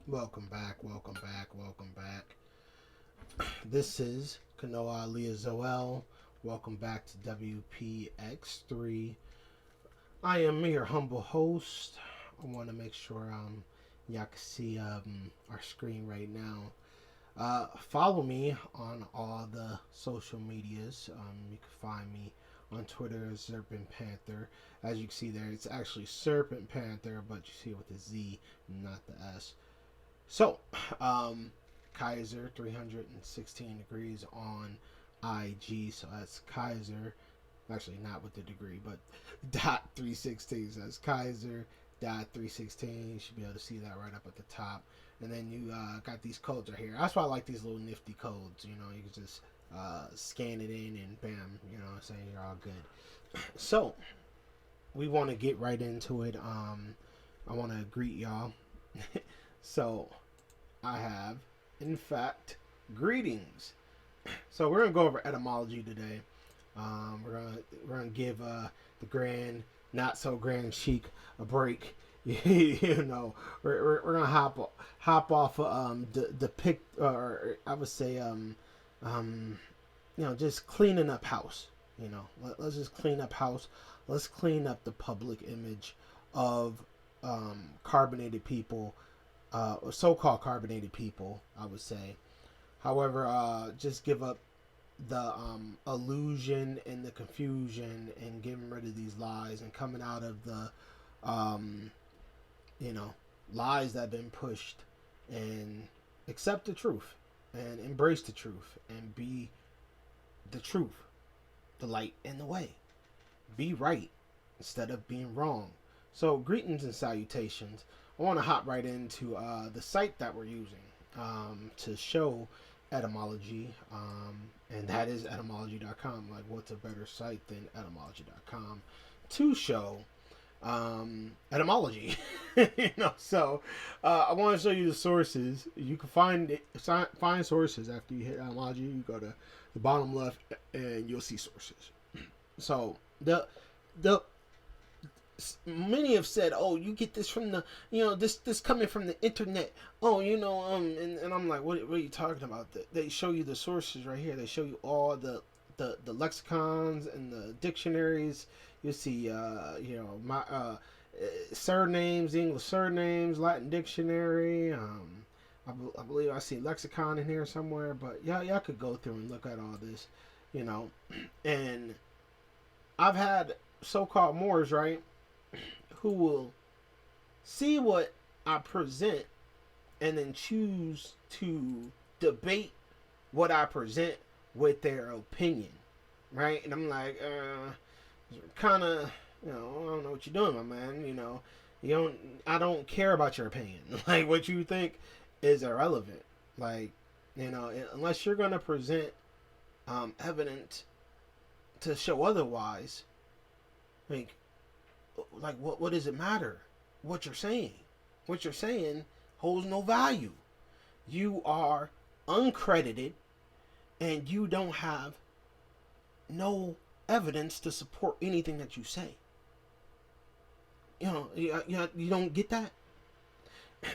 Welcome back, welcome back, welcome back. This is Kanoa Leah Zoel. Welcome back to WPX3. I am your humble host. I want to make sure y'all can see our screen right now. Follow me on all the social medias. You can find me on Twitter as Serpent Panther. As you can see there, it's actually Serpent Panther, but you see it with the Z, not the S. So, um, Kaiser 316 degrees on IG. So that's Kaiser, actually not with the degree, but dot 316. So that's Kaiser dot 316. You should be able to see that right up at the top. And then you got these codes right here. That's why I like these little nifty codes. You know, you can just scan it in and bam, you know what I'm saying? You're all good. So, we want to get right into it. I want to greet y'all. So, I have, in fact, greetings. So we're gonna go over etymology today. We're gonna give the grand, not so grand chic a break. You know, we're gonna hop off the pick, or I would say um just cleaning up house. You know, let's just clean up house. Let's clean up the public image of carbonated people, so-called carbonated people, I would say. However, just give up the illusion and the confusion and getting rid of these lies and coming out of the, um, you know, lies that have been pushed, and accept the truth and embrace the truth and be the truth, the light, and the way. Be right instead of being wrong. So, greetings and salutations. I want to hop right into the site that we're using to show etymology, and that is etymology.com. Like, what's a better site than etymology.com to show etymology? So I want to show you the sources. You can find sources after you hit etymology. You go to the bottom left, and you'll see sources. So the many have said, "Oh, you get this from the, this coming from the internet." Oh, and I'm like, what are you talking about? They show you the sources right here. They show you all the lexicons and the dictionaries. You see, my surnames, English surnames, Latin dictionary. I believe I see lexicon in here somewhere, but y'all could go through and look at all this, you know, and I've had so-called Moors, right, who will see what I present and then choose to debate what I present with their opinion, right? And I'm like, kind of, I don't know what you're doing, my man. You don't. I don't care about your opinion. Like, what you think is irrelevant. Like, unless you're gonna present evidence to show otherwise, like, what does it matter what you're saying? What you're saying holds no value. You are uncredited, and you don't have no evidence to support anything that you say. You don't get that.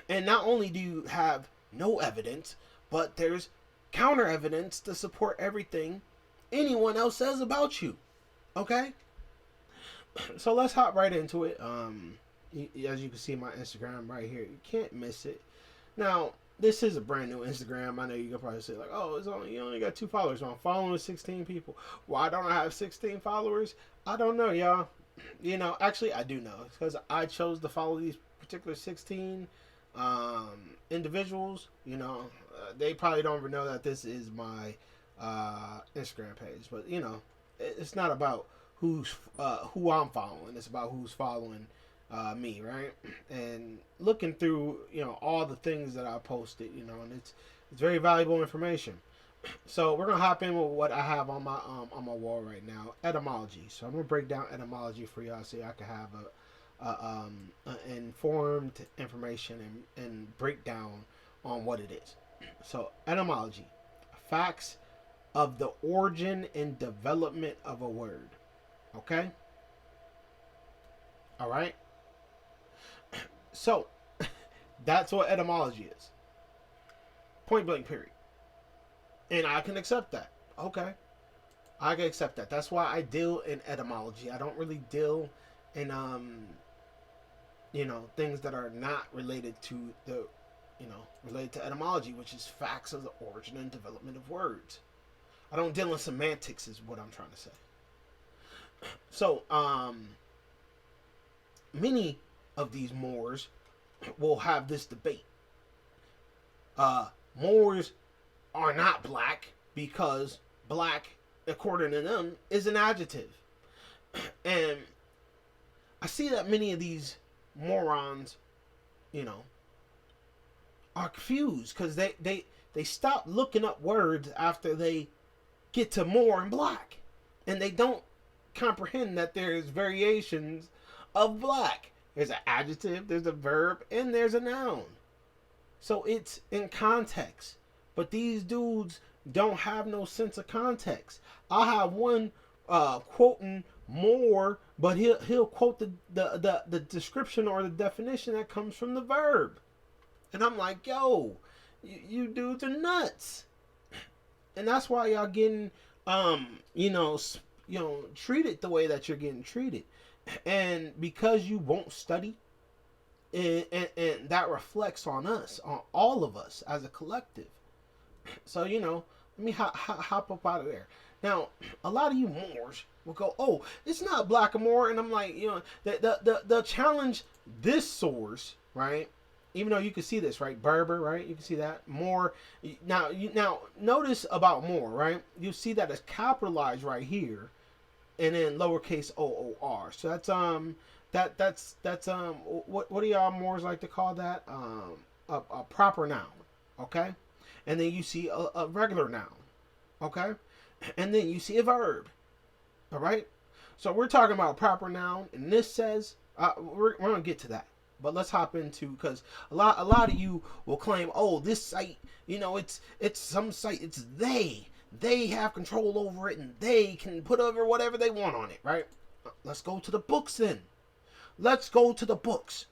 And not only do you have no evidence, but there's counter evidence to support everything anyone else says about you. Okay? So let's hop right into it. As you can see my Instagram right here, you can't miss it. Now, this is a brand new Instagram. I know you can probably say like, "Oh, you only got 2 followers." Well, I'm following 16 people. Why don't I have 16 followers? I don't know, y'all. Actually, I do know. It's because I chose to follow these particular 16 individuals. They probably don't even know that this is my Instagram page, but it's not about who I'm following. It's about who's following me, right? And looking through all the things that I posted, and it's very valuable information. So we're gonna hop in with what I have on my wall right now, etymology. So I'm gonna break down etymology for y'all so y'all can have a informed information and breakdown on what it is. So etymology, facts of the origin and development of a word. Okay. All right. So That's what etymology is. Point blank, period. And I can accept that. Okay. I can accept that. That's why I deal in etymology. I don't really deal in things that are not related to the related to etymology, which is facts of the origin and development of words. I don't deal in semantics is what I'm trying to say. So, many of these Moors will have this debate. Moors are not black because black, according to them, is an adjective. And I see that many of these morons, are confused because they stop looking up words after they get to Moor and black. And they don't comprehend that there's variations of black. There's an adjective, there's a verb, and there's a noun. So it's in context. But these dudes don't have no sense of context. I have one quoting Moor, but he'll quote the description or the definition that comes from the verb. And I'm like, yo, you dudes are nuts. And that's why y'all getting treated the way that you're getting treated. And because you won't study, and that reflects on us, on all of us as a collective. So, let me hop up out of there. Now, a lot of you Moors will go, oh, it's not black or Moor. And I'm like, the challenge this source, right? Even though you can see this, right? Berber, right? You can see that. Moor. Now notice about Moor, right? You see that it's capitalized right here, and then lowercase OOR. So that's what do y'all Moors like to call that? A proper noun, okay? And then you see a regular noun, okay? And then you see a verb, all right? So we're talking about proper noun, and this says we're gonna get to that. But let's hop into, because a lot of you will claim, oh, this site, it's some site, it's they have control over it, and they can put over whatever they want on it, right? Let's go to the books then. Let's go to the books.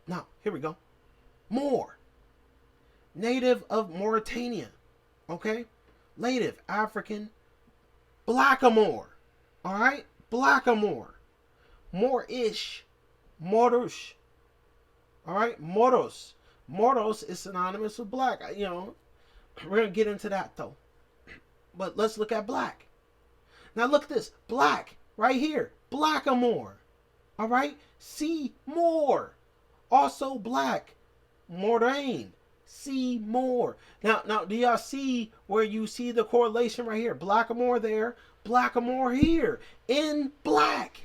Now, here we go. Moor, native of Mauritania, okay? Native African, Blackamoor, all right? Blackamoor, Moorish, Moorish. All right, Moros. Moros is synonymous with black. We're going to get into that, though. But let's look at black. Now, look at this. Black, right here. Blackamoor. All right? See Moor. Also black. Moraine. See Moor. Now, do y'all see where you see the correlation right here? Blackamoor there. Blackamoor here. In black.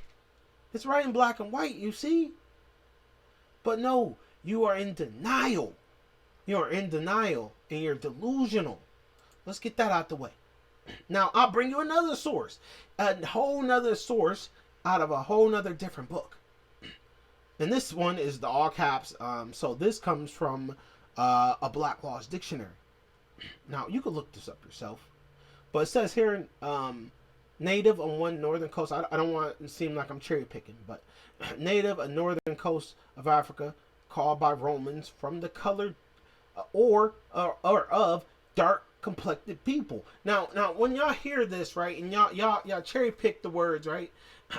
It's right in black and white, you see? But no, you are in denial. You are in denial and you're delusional. Let's get that out the way. Now, I'll bring you another source. A whole nother source out of a whole nother different book. And this one is the all caps. So this comes from a Black Laws Dictionary. Now, you can look this up yourself. But it says here, native on one northern coast. I don't want it to seem like I'm cherry picking, but native a northern coast of Africa, called by Romans from the colored or of dark complected people. Now when y'all hear this, right, and y'all cherry pick the words, right?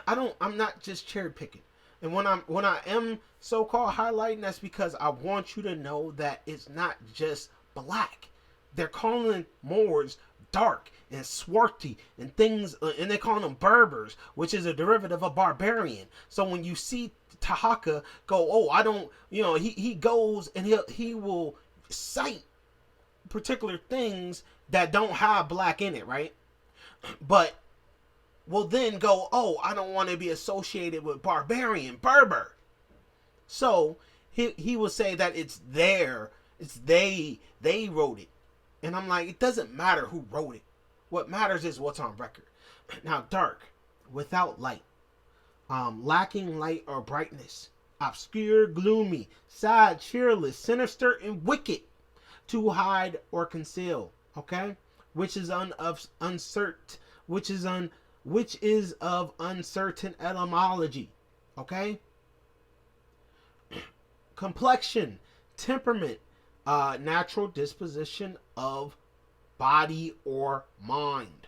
I'm not just cherry picking. And when I am so-called highlighting, that's because I want you to know that it's not just black. They're calling Moors dark and swarthy and things, and they call them Berbers, which is a derivative of barbarian. So when you see Tahaka go, oh, I don't, he goes and he will cite particular things that don't have black in it, right? But will then go, oh, I don't want to be associated with barbarian, Berber. So he will say that it's they wrote it. And I'm like, it doesn't matter who wrote it. What matters is what's on record. Now, dark, without light, lacking light or brightness, obscure, gloomy, sad, cheerless, sinister, and wicked, to hide or conceal. Okay, which is uncertain, which is of uncertain etymology. Okay, complexion, temperament, natural disposition of body or mind.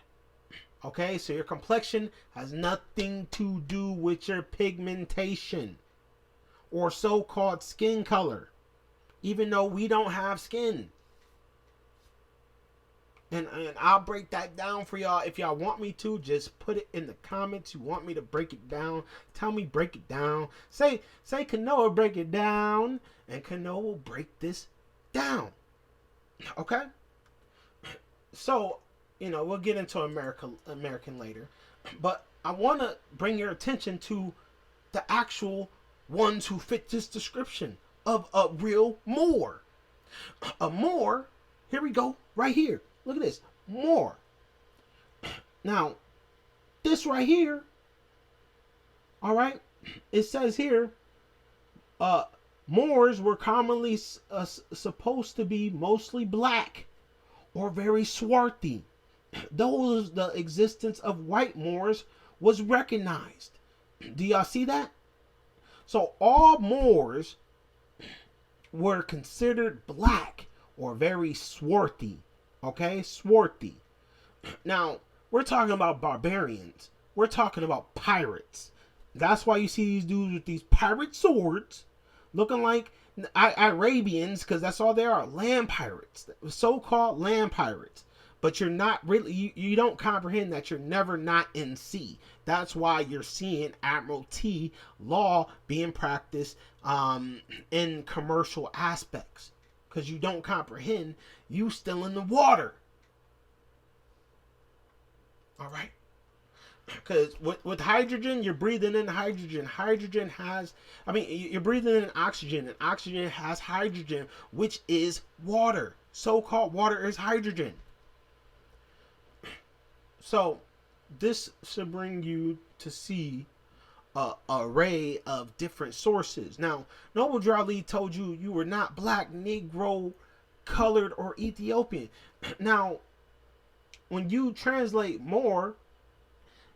Okay, so your complexion has nothing to do with your pigmentation or so-called skin color, even though we don't have skin. And I'll break that down for y'all. If y'all want me to, just put it in the comments. You want me to break it down? Tell me, break it down. Say Kanoa, break it down. And Kanoa will break this down. Okay? So, we'll get into American later. But I want to bring your attention to the actual ones who fit this description of a real Moor. A Moor, here we go, right here. Look at this, Moor. Now, this right here, all right, it says here, Moors were commonly supposed to be mostly black or very swarthy. Though the existence of white Moors was recognized. Do y'all see that? So all Moors were considered black or very swarthy. Okay, swarthy. Now, we're talking about barbarians. We're talking about pirates. That's why you see these dudes with these pirate swords looking like Arabians, because that's all they are, land pirates, so-called land pirates. But you're not really, you don't comprehend that you're never not in sea. That's why you're seeing Admiralty law being practiced in commercial aspects. Because you don't comprehend, you still in the water. All right? Because with hydrogen, you're breathing in hydrogen. You're breathing in oxygen, and oxygen has hydrogen, which is water. So-called water is hydrogen. So, this should bring you to see an array of different sources. Now, Noble Drew Ali told you you were not black, Negro, colored, or Ethiopian. Now, when you translate more,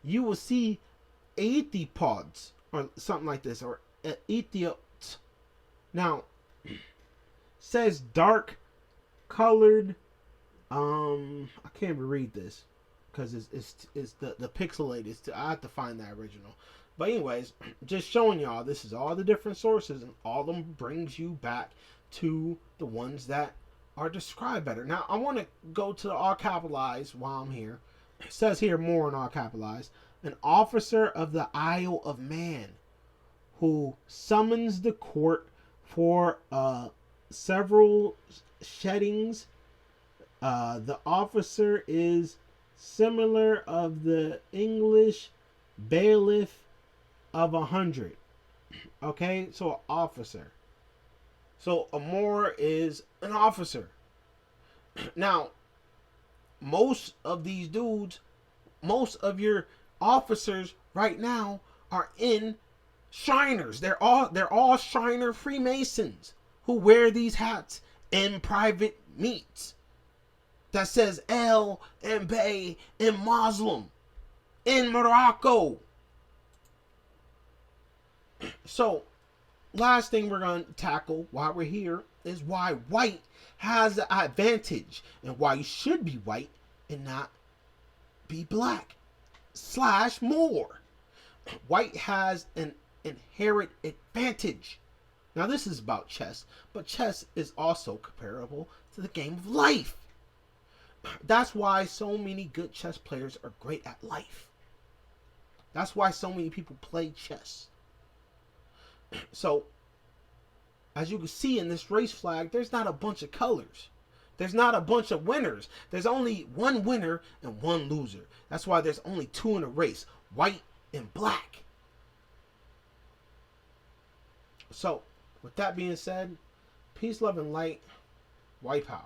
you will see Ethiopods or something like this, or Ethiops. Now, says dark colored. I can't even read this because it's the pixelated. I have to find that original. But anyways, just showing y'all this is all the different sources, and all of them brings you back to the ones that are described better. Now, I want to go to the all capitalized while I'm here. It says here more in all capitalized. An officer of the Isle of Man who summons the court for several sheddings. The officer is similar of the English bailiff of 100. Okay, so officer. So a Moor is an officer. Now, most of these dudes, most of your officers right now are in Shiners. They're all Shiner Freemasons who wear these hats in private meets that says El and Bay and Muslim in Morocco. So, last thing we're going to tackle while we're here is why white has the advantage and why you should be white and not be black / Moor. White has an inherent advantage. Now, this is about chess, but chess is also comparable to the game of life. That's why so many good chess players are great at life. That's why so many people play chess. So, as you can see in this race flag, there's not a bunch of colors. There's not a bunch of winners. There's only one winner and one loser. That's why there's only two in a race, white and black. So, with that being said, peace, love, and light, white power.